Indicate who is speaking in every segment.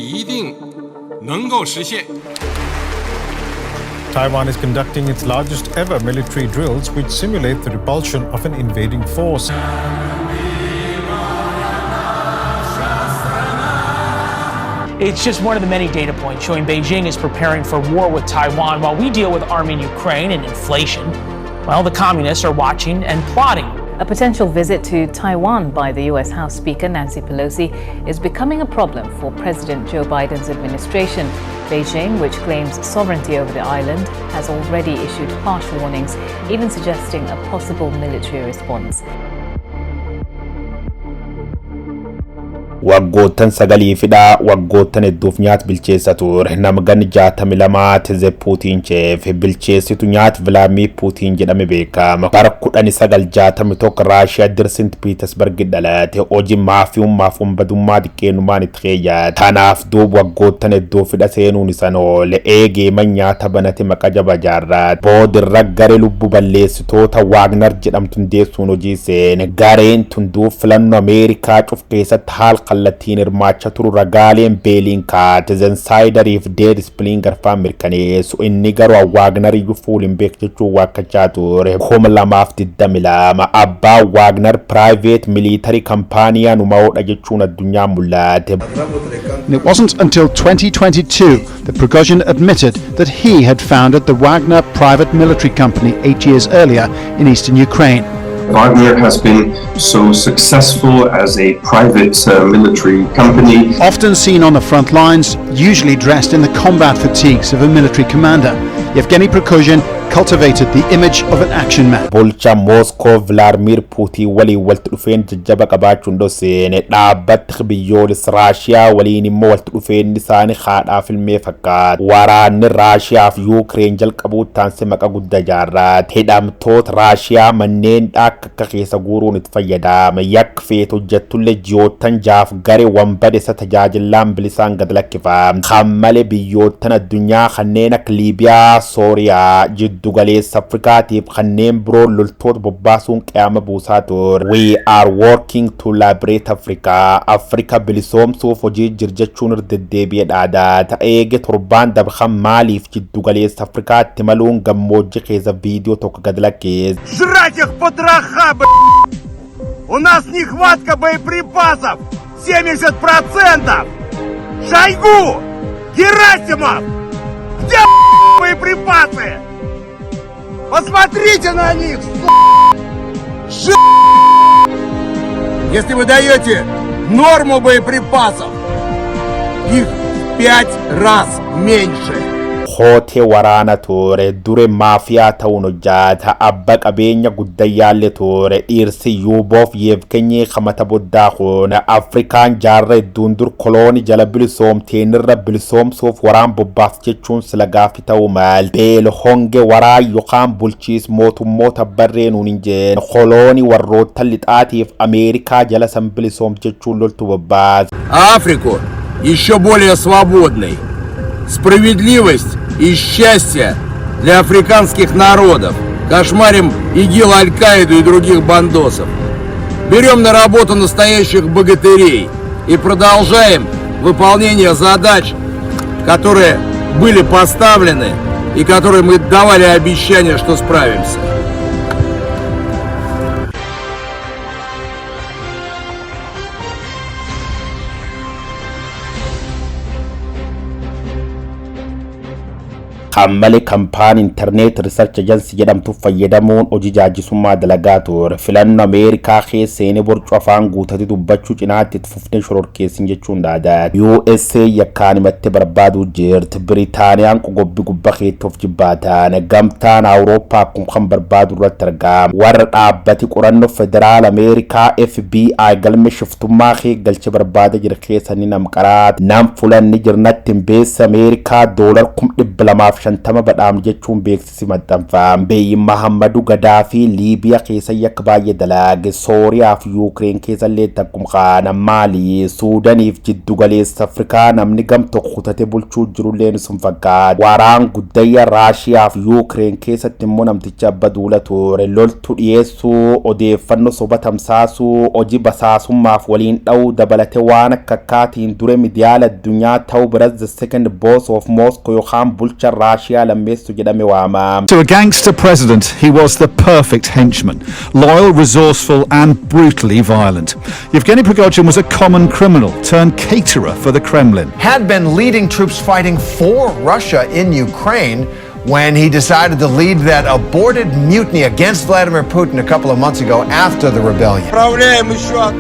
Speaker 1: 一定能够实现。
Speaker 2: Taiwan is conducting its largest ever military drills which simulate the repulsion of an invading force.
Speaker 3: It's just one of the many data points showing Beijing is preparing for war with Taiwan while we deal with arming Ukraine and inflation. Well, the communists are watching and plotting.
Speaker 4: A potential visit to Taiwan by the US House Speaker Nancy Pelosi is becoming a problem for President Joe Biden's administration. Beijing, which claims sovereignty over the island, has already issued harsh warnings, even suggesting a possible military response.
Speaker 5: waggoottan sagalii fidhaa waggoottan hedduuf nyaata bilcheessa ture namgan 62 teze Putin chef bilcheessitu nyaata Vladimir Putin jedhame beekama bara 1961 Russia dir St Petersburg dhalate hojii maafiummaaf badummaa diqqeenumaan itti xiyyeeffate tanaaf duuba waggoottan hedduu fidha seenuun isaan oole eegee nyaata banate maqaa jaba jaarraa boodirra garee lubbu balleessitoota Wagner jedhamtu hundeessuun hojii seene gareen tunduu filannoo Ameerikaa cuf keessatti haal qallatiin hirmaacha turu ragaaleen beeliin kaate zensaayidariif deed splinger faan mirkaneessu inni garuu Wagner yufuulin beekjechuu waakkachaa ture 2022 abbaa Wagner private military company numaoodha jechuun addunyaa mul'ate.
Speaker 6: And it wasn't until 2022 that Prigozhin admitted that he had founded the Wagner private military company 8 years earlier in eastern Ukraine.
Speaker 7: Wagner has been so successful as a private military company.
Speaker 6: Often seen on the front lines, usually dressed in the combat fatigues of a military commander, Yevgeny Prigozhin cultivated the image of an action man.
Speaker 5: Bulcha Moscow Vladimir Putin wali waltu dhufeen jajjaba qabaachuun doseene dhaabbat biyyoolessa Russia waliin immoo waltu dhufeen isaanii haadhaa filmee fakkaata waraanni Russia fi Ukraine jalqabuu taanse maqa guddaa jaarraat hidhamtoota Russia manneen akka keessa guuruun itti fayyadama yak feet hojjettullee ji'oottan jaaf garee wambade isa tajaajilaan bilisaan gad lakkifam kammale biyyoottan addunyaa kanneen akka Liibiyaa Sooriyaa Galeessa Afrikaatiif kanneen biroo loltoota bobbaasuun qiyaama buusaa ture. We are working to liberate Africa bilisoomsuuf hojii jirjechuun irra dhaadaa ta'eege torbaan dabxan maaliif jiddu galeessa Afrikaatti maluun gammoojjii keessa viidiyoo tokko gad lakkeesse.
Speaker 8: Жрать их потроха, У нас нехватка боеприпасов 70%! Шойгу! Герасимов! Где боеприпасы? Посмотрите на них, Если вы даете норму боеприпасов, их в 5 раз меньше.
Speaker 5: Hote waraana ture dure maafiyaa ta'uun hojjata abba qabeenya guddayaalle ture dhirsi yuuboof Yevgeny kamata boddaa kun Afrikaan jaarra dundur kolooni jala bilisoomteen irra bilisoomsuuf waraan bobbaaf jechuun sila gaaffii ta'uu mal beel honge waraa yookaan bulchiis mootummoota barreenuun injeen kolooni warroota lixaatiif Ameerikaa jala san bilisoom jechuun loltu bobbaas.
Speaker 8: Африку еще более свободной. Справедливость и счастье для африканских народов. Кошмарим ИГИЛ, Аль-Каиду и других бандосов. Берем на работу настоящих богатырей и продолжаем выполнение задач, которые были поставлены и которые мы давали обещание, что справимся.
Speaker 5: Kammale kampaan internet research agency jedhamtu fayyadamuun hojii jaajisummaa dalagaa ture filannoo Ameerikaa keessee borcu afaan guutatti dubbachuu cinaatti fufnee shororkeessin jechuun daadaat USA yakkaan himatti barbaaduu jirti Biriitaaniyaan qogobbi gubba keettoof jibbaataan gamtaan Awurooppaa akkuma kan barbaadu irratti argama warra dhaabbati qorannoo federaal Ameerikaa FBI galme shiftummaa kee galche barbaada jira keessanii namqaraat nam fulanni jirnatti beessa Ameerikaa $2,200 50 badhaam jechuun beeksisi maxxanfame. Beeyyi Mahammadu Gadaafi Liibiyaa keessa yakka baay'ee dalaage. Sooriyaa fi Yuukireen keessa illee takkum kana Maalii, Suudaaniif jiddu galeessa Afrikaa namni gam tokko kutatee bulchuu jirulleen sun fakkaata. Waraan guddayya Raashiyaa fi Yuukireen keessatti immoo namticha abba duula ture. Loltu dhiyeessuu, odeeffannoo soba tamsaasuu, hojii basaasummaaf waliin dha'uu dabalatee waan akka kaatiin dure miidiyaala addunyaa ta'uu biras the second boss of Moscow yookaan bulcha Raashiyaa lammeessu jedhame waama.
Speaker 6: To a gangster president, he was the perfect henchman, loyal, resourceful and brutally violent. Yevgeny Prigozhin was a common criminal turned caterer for the Kremlin.
Speaker 9: Had been leading troops fighting for Russia in Ukraine when he decided to lead that aborted mutiny against Vladimir Putin a couple of months ago after the rebellion.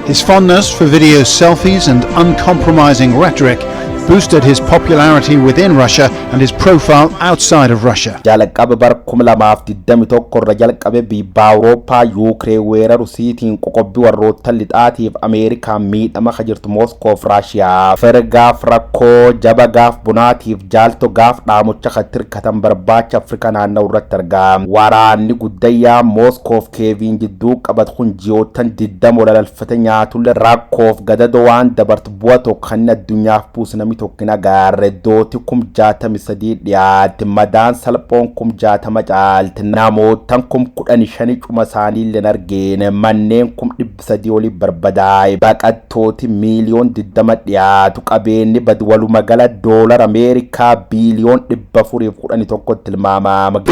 Speaker 6: His fondness for video selfies and uncompromising rhetoric boosted his popularity within Russia and his profile outside of Russia.
Speaker 5: Jalqabe bar 2021 irra jalqabe biyya Awurooppaa Yuukireen weeraru siitiin qoqqobbii warroota lixaatiif Ameerikaa miidhama jirtu Moskoof Raashiyaa fergaaf rakkoo jaba gaaf bunaatiif jaalto gaaf dhaamocha katirkatan barbaacha Afrikaa naannoo irratti argama. Waraanni guddayyaa Moskoof Keeviin jidduu qabat kun ji'ootan 20 walalfate nyaatulle rakkoof gadado waan dabartu bu'a tokko kan addunyaaf buusnami tokkina gaarre dooti kum 63 dhiyaate madaan salphoon kum 60 caalti namootan kum 15 cuma isaanii illee argine manneen kum 300 olii barbadaa'e baqattooti miiliyoon 20 dhiyaatu qabeenyi bad waluma gala doolar Ameerikaa biiliyoon 411 tilmaamama.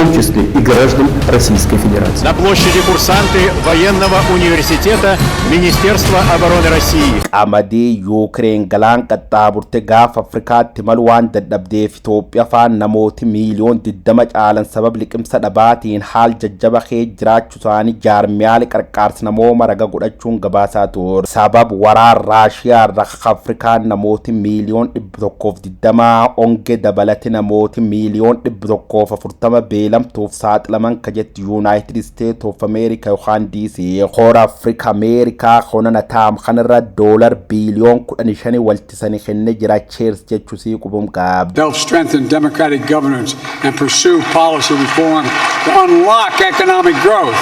Speaker 2: На площади курсанты военного университета Министерства обороны России.
Speaker 5: Qamadii Yuukireen galaan qaxxaaburte gaafa Afrikaatti malu waan dadhabdeef Itoophiyaa faan namooti miiliyoon 20 caalan sabab liqimsa dhabaatiin haal jajjaba kee jiraachuu isaanii jaarmiyaali qarqaarsi namooma raga godhachuun gabaasaa ture. Sabab waraan Raashiyaa irra Afrikaan namooti miiliyoon 120 onge dabalate namooti miiliyoon 140 beelamtuuf saaxilaman kajetti United States of America yookaan DC Kora Afrika Amerikaa konana taam kanarra doolar biiliyoon 15 waltisanii kenne jira cheers jechusii qubum qaab.
Speaker 10: They'll strengthen democratic governance and pursue policy reform to unlock economic growth.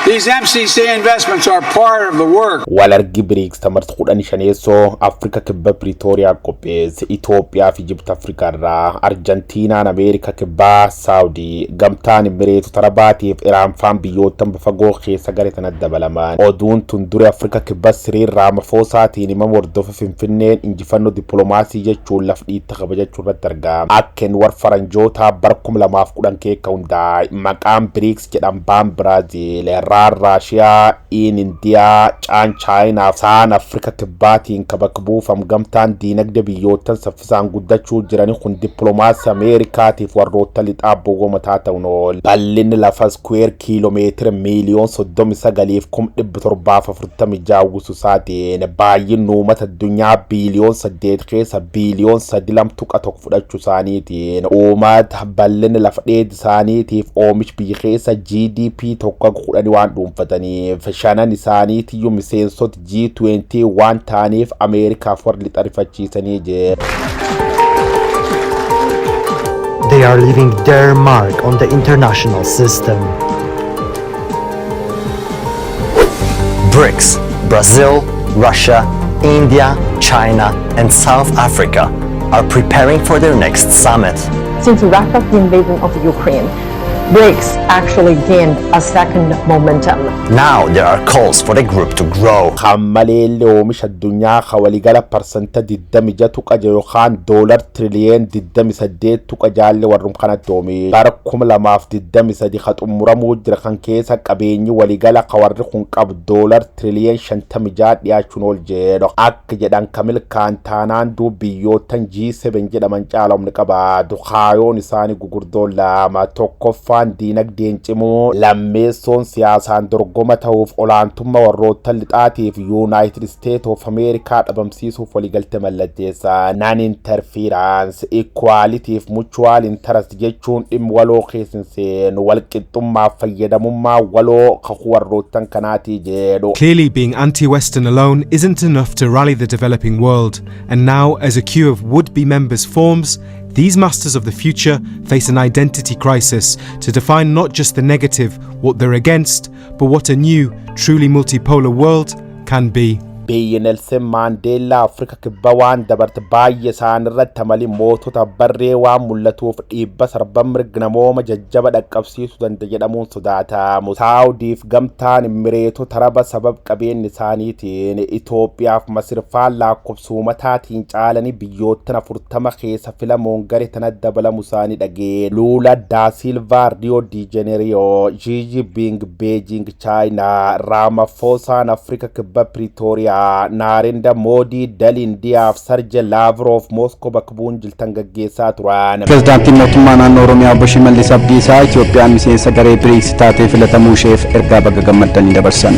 Speaker 10: These MCC investments are part of the work.
Speaker 5: Walargi BRICS tamart kudani shaneso Afrika kibba Pretoria kopes Ethiopia fi Egypt Afrika ra Argentina and America kibba Saudi gamtaan Emirates Tarabati Iran fan biyotan bafago khisa garetan dabalaman odun tundure Afrika kibba Cyril Ramaphosa tini mamordo finfinne injifanno diplomasi jechul lafdi takabaja churba targam akken war faranjota barkum lamaaf kudan ke kaunda maqam BRICS jedam bam Brazil Russia in India and China saan Afrika kibbatiin kabakbuufam gamtaan diinagde biyyoottan saffisaan guddachuu jirani kun diplomaasi Ameerikaatiif warroota lixaa boogoma taata'uun bal'inni lafa square kiiloomeetira miiliyoon 39,746 uwwisu isaatiin baay'inni uummata addunyaa biiliyoon 8 keessa biiliyoon 3.1 fudhachuu isaaniitiin uummata bal'inni lafa dheedi isaaniitiif oomish biyya keessa GDP tokko 10 waan dhuunfatanii fashanan isaaniitii yoo miseensota G20 waan taaniif Ameerikaaf warri xarifachiisanii jee.
Speaker 11: They are leaving their mark on the international system. BRICS, Brazil, Russia, India, China, and South Africa are preparing for their next summit.
Speaker 12: Since we wrapped up the invasion of Ukraine, BRICS actually gained a second momentum.
Speaker 11: Now there are calls for the group to grow.
Speaker 5: Khammalele oomisha addunyaa xawaligala persenta 26 tuqaja yookaan dollar trillion 28 tuqajaalle warrum kanatti oomi bara 2023 khaxumuramuu jira kan keessa qabeenyi waligala qawarri kun qab dollar trillion 56 dhiyaachuun ol jedho akka jedhan kamil kaantaanaan du biyyootan G7 jedhaman caalomni qaba dukhaayoon isaanii gugurdoon lama tokkoffaan diinagdeen cimoo lammeessoon siyaasaan dorgoma ta'uuf olaantummaa warroota lixaatiif United States of America dhabamsiisuuf waliigalte mallatteessa non-interference equality fi mutual interest jechuun dhimma waloo keessin walqixxummaa fayyadamummaa waloo kakuu warrootan kanaati jedhu.
Speaker 13: Clearly being anti-Western alone isn't enough to rally the developing world, and now as a queue of would-be members forms, these masters of the future face an identity crisis to define not just the negative, what they're against, but what a new, truly multipolar world can be.
Speaker 5: biyyi Nelson Mandela Afrika kibba waan dabarte baay'ee isaan irratti amalii mootota barree waan mul'atuuf dhiibba sarba mirga namooma jajjaba dhaqqabsiisuu danda'a jedhamuun sodaatamu. Saawudiif gamtaan Imireetota Araba sabab qabeenyi isaaniitiin Itoophiyaaf Masirfaan lakkoofsumataatiin caalanii biyyoottan 40 keessa filamuun garee tana dabalamu isaanii dhageen. Lula da Silva Rio de Janeiro, Xi Jinping Beijing China, Ramaphosa Afrika kibba Pretoria, Narendra Modi Delhi India, Sergey Lavrov Moscow bakbuun jiltan gaggeessaa turan.
Speaker 14: Pireezidaantiin mootummaa naannoo Oromiyaa Obbo Shimallis Abdiisaa Itoophiyaan miseensa garee BRICS taatee filatamuu isheef ergaa baga gammaddanii dabarsan.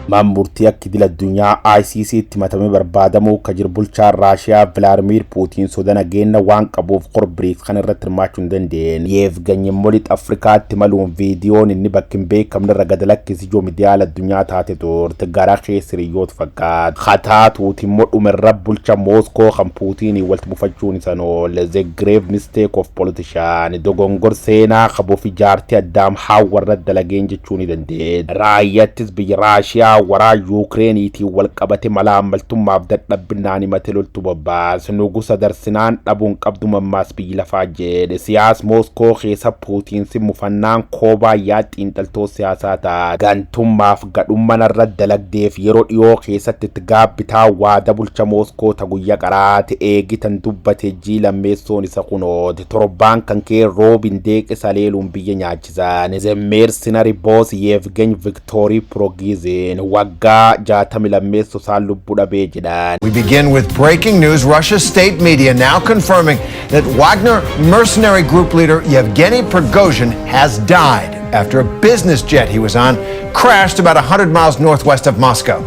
Speaker 5: Mamurtii akka idil addunyaa ICC itti matamee barbaadamuu ka jiru bulchaan Raashiyaa Vladimir Putin soda nageenya waan qabuuf Kora BRICS kan irratti hirmaachuu hin dandeenye. Yeevganyi Molit Afrikaatti maluun viidiyoon inni bakka hin beekamne irra gad lakkisi ijoo miidiyaa addunyaa taate turte gara keessa hiriyoota fakkaata. Hataatuuti immoo dhumerra bulcha Moscow kan Putin walitti buufachuun isaan oole. The grave mistake of politician dogongor seenaa qabuuf ijaartii addaam haawwarra dalageen jechuu ni dandeenya. Raayyattis biyya Raashiyaa waraa Yuukireeniitiin wal qabate mala ammaltummaaf dadhabbinaan himate loltu bobbaas nugusa darsinaan dhabuun qabdu mammaas biyyi lafaa jedhe. Siyaas Moskoo keessa Puutiin simmufannaan koobaa xiinxaltoo siyaasaa ta'a. Gantummaaf gadhummaan irra dalagdeef yeroo dhiyoo keessatti itti gaabbitaa waada bulcha Moskoo ta guyyaa qaraate eegitan dubbate jii lammeessoon isa kunooti. Torbaan kan kee Roobin Deeqisa leeluun biyya nyaachisan. Zemmeersinari boos Yeevgeny Viktorii Pirogizin waggaa 60 lammeessoo isaan lubbuu dhabee jedhan.
Speaker 9: We begin with breaking news. Russia's state media now confirming that Wagner mercenary group leader Yevgeny Prigozhin has died after a business jet he was on crashed about 100 miles northwest of Moscow.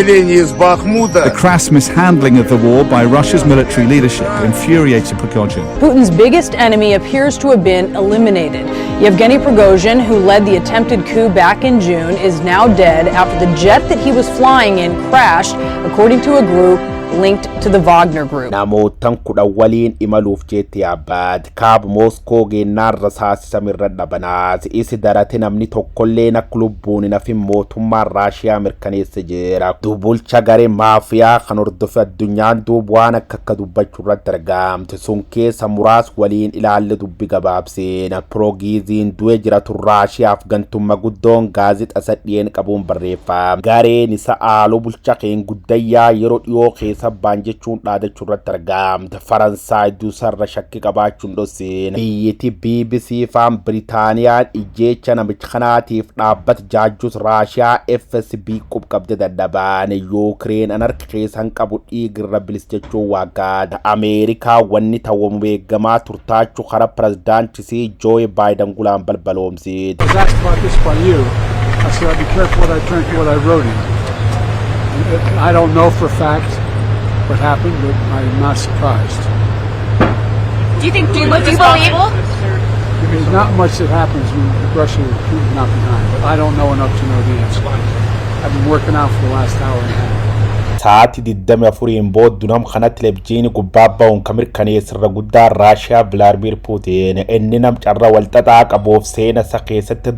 Speaker 6: The crass mishandling of the war by Russia's military leadership infuriated Prigozhin.
Speaker 15: Putin's biggest enemy appears to have been eliminated. Yevgeny Prigozhin, who led the attempted coup back in June, is now dead after the jet that he was flying in crashed, according to a group linked to the Wagner group.
Speaker 5: Namoottan kudha waliin imaluuf jeetti yaabbaat kaaba Moskoo geennaan rasaasisa mirra dhabanaas isi darate namni tokkolleen akka lubbuun hin hafin mootummaan Raashiyaa mirkaneesse jira. Bulcha garee maafiyaa kan hordofe addunyaan duuba waan akka dubbachuu irratti argamte sun keessa muraas waliin ilaalle dubbi gabaabseen. Piroogiziin du'e jiratu Raashiyaaf gantummaa guddoon gaazexaa dhiyeen qabuun barreeffame. Gareen isa aaloo bulcha keen guddayyaa yeroo dhiyoo keessa sabbaan jechuun dhaadachuu irratti argamte. Faransaay duusarra shakki qabaachuun dhosseen. Biyyiti BBC faan Biritaaniyaan ijjeecha namicha kanaatiif dhaabbata jaajjus Raashiyaa FSB qubqabde dadhabaan. Yuukireen anarka keessan qabu dhiigirra bilis jechuun waaggaadha. Ameerikaa wanni ta'amu beekamaa turtaachuu kara pirezidaantisii Joe Biden gulaan balbaloomsiit.
Speaker 10: I don't know for a fact what happened, but I'm not surprised.
Speaker 16: Do you believe?
Speaker 10: There's not much that happens when Russia is not behind, but I don't know enough to know the answer. I've been working out for the last hour and a half.
Speaker 5: Saati diddame afuriin booddee nam kana televizyiinii gubbaa ba'uun kan mirkaneessirra guddaa Raashiyaa Vladimir Putin inni nam carra walxaxaa qabuuf seena isa keessatti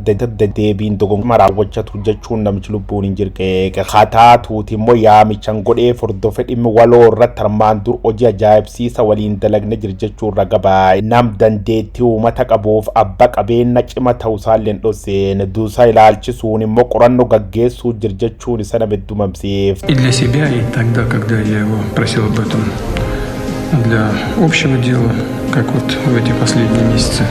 Speaker 5: deebiin dogongora raawwachatu jechuun namichi lubbuun hin jirqeeqe. Hataatuuti immoo yaamichaan godhee hordofe dhimmi waloo irratti armaan dur hojii ajaa'ibsiisa waliin dalagne jira jechuurra gabaa. Nam dandeettii uummata qabuuf abba qabeenya cima ta'uu isaalleen dhosseen duusaa ilaalchisuun immoo qorannoo gaggeessuu jira jechuun isa nama heddumamsiif.
Speaker 17: И тогда, когда я его просил об этом для общего дела, как вот в эти последние месяцы,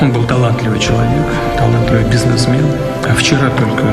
Speaker 17: он был талантливый человек, талантливый бизнесмен. А вчера только,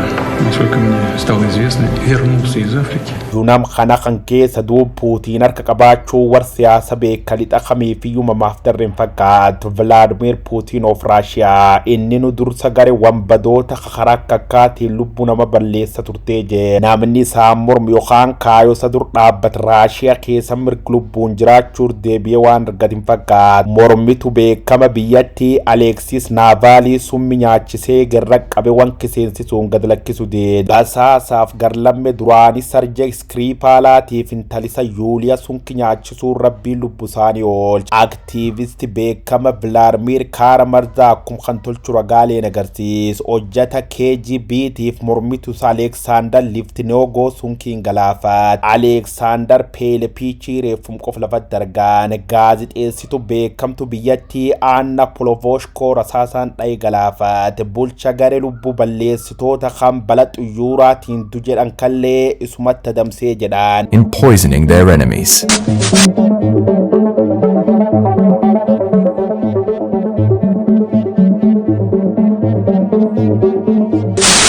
Speaker 17: насколько мне стало известно, вернулся из Африки.
Speaker 5: Dunam kana kan keessa duub Puutiin harka qabaachuu war siyaasa beeka lixa kamiifiyyuu mamaaf darreen fakkaatu Vladimir Puutiin of Raashiyaa inni nu dursa gare wambadoota karaa akkaatiin lubbuu nama balleessa turtee jee namni isaa mormu yookaan kaayoo isa dur dhaabbata Raashiyaa keessa mirga lubbuun jiraachuuf deebi'ee waan argatin fakkaatu mormitu beekama biyyattii Aleksis Naavaalii summi nyaachisee garra qabe wanki seensisuun gad lakkisu dee basaasaaf garlamme duraanii sarjee Skripalaatiif intalisa Yuuliyaa sunki nyaachisuun rabbii lubbu isaanii oolche aktiivisti beekama Vladimir kaara marzaa akkuma kan tolchu ragaaleen agarsiisu hojjata KGBtiif mormitus Aleksaandar Livtinogoo sunkiin galaafat Aleksaandar Peelepichii reeffum qof lafatti argaan gaazixeessitu beekamtu biyyattii Aanna Polovoshkoo rasaasaan dhayi galaafat bulcha garee lubbu balleessitoota kan bala xuyyuuraatiin dujedhan kallee isumatti adamsee jedhaan
Speaker 18: in poisoning their enemies.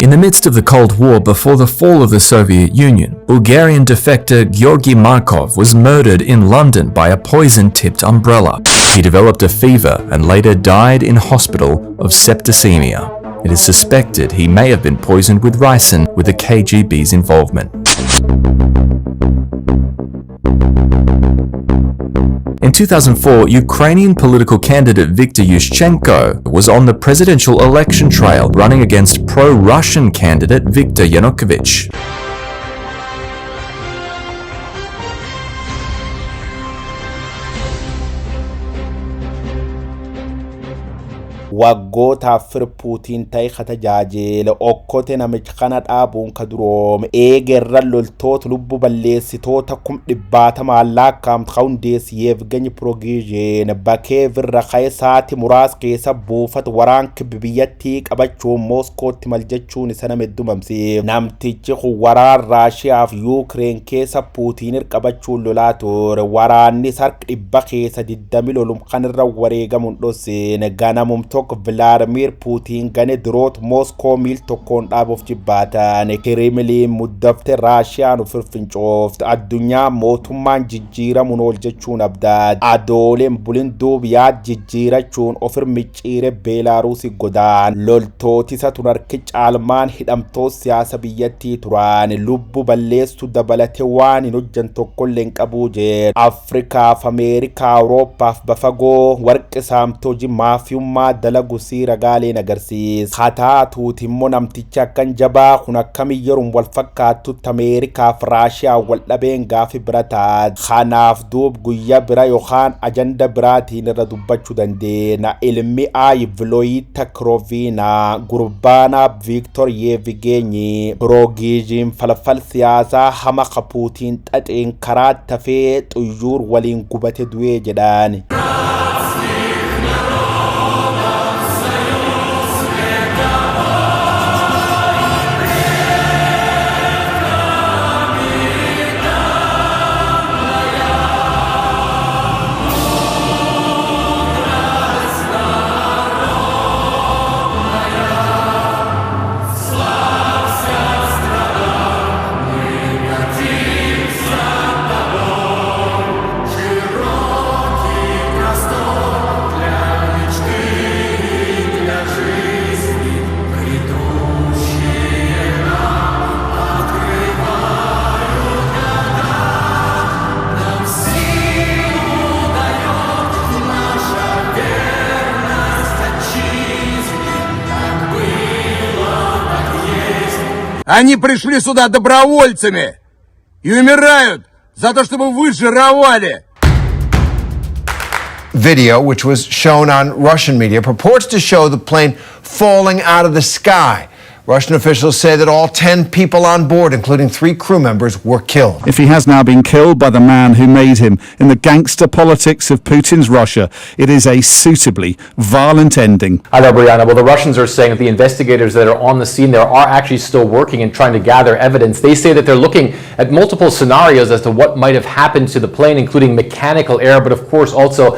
Speaker 18: In the midst of the Cold War before the fall of the Soviet Union, Bulgarian defector Georgy Markov was murdered in London by a poison-tipped umbrella. He developed a fever and later died in hospital of septicemia. It is suspected he may have been poisoned with ricin with the KGB's involvement. In 2004, Ukrainian political candidate Viktor Yushchenko was on the presidential election trail running against pro-Russian candidate Viktor Yanukovych.
Speaker 5: waggoota afur Puutiin ta'e katajaajila okkote namicha kana dhaabuun ka duroome eegerra loltoota lubbu balleessitoota kum dhibbaata maallaqaamtu hundeessi Yevgeny Prigozhin bakee virra ka'e saati muraas keessa buufata waraanka biyyattii qabachuun Mooskootti maljechuun isa nama heddumamsiif namtichi kun waraan Raashiyaaf Yuukireen keessa Puutiin qabachuun lolaa ture waraanni sarka dhibba keessa 20 lolum kanirra wareegamuun dhosseen ganamumto Vladimir Puutiin gane diroot Mooskoo miil tokkoon dhaabuuf jibbaatan Kremlin muddafte Raashiyaan firfincoofte addunyaa mootummaan jijjiiramuun ol jechuun abdaad adooleen bulin duub yaad jijjiirachuun ofir micciire Beelaaruusi godaan loltootisa tun harki caalmaan hidhamtoo siyaasa biyyattii turaan lubbu balleessu dabalate waan hin hojjan tokkolleen qabuu jee Afrikaaf Ameerikaa Awurooppaaf bafagoo warqi saamtoji maafiyummaa dalagu siira gaaleen agarsiis hataa tuutimmoo namticha akkan jabaa kun akkamiyyarun wal fakkaattutti Ameerikaaf Raashiyaa wal dhabeen gaafi bira taat kanaaf duub guyyaa bira yookaan ajanda biraatiin irra dubbachuu dandeena ilmi Vloyita Krovina gurbaana Viktor Yevgenyi Prigozhin falfal siyaasaa hama Puutiin xaxeen karaa tafee xuyyuur waliin gubate du'ee jedhaan
Speaker 8: Они пришли сюда добровольцами и умирают за то, чтобы вы жировали.
Speaker 9: Video, which was shown on Russian media, purports to show the plane falling out of the sky. Russian officials say that all 10 people on board, including 3 crew members, were killed.
Speaker 6: If he has now been killed by the man who made him in the gangster politics of Putin's Russia, it is a suitably violent ending.
Speaker 19: Hello, Brianna. Well, the Russians are saying that the investigators that are on the scene there are actually still working and trying to gather evidence. They say that they're looking at multiple scenarios as to what might have happened to the plane, including mechanical error, but of course also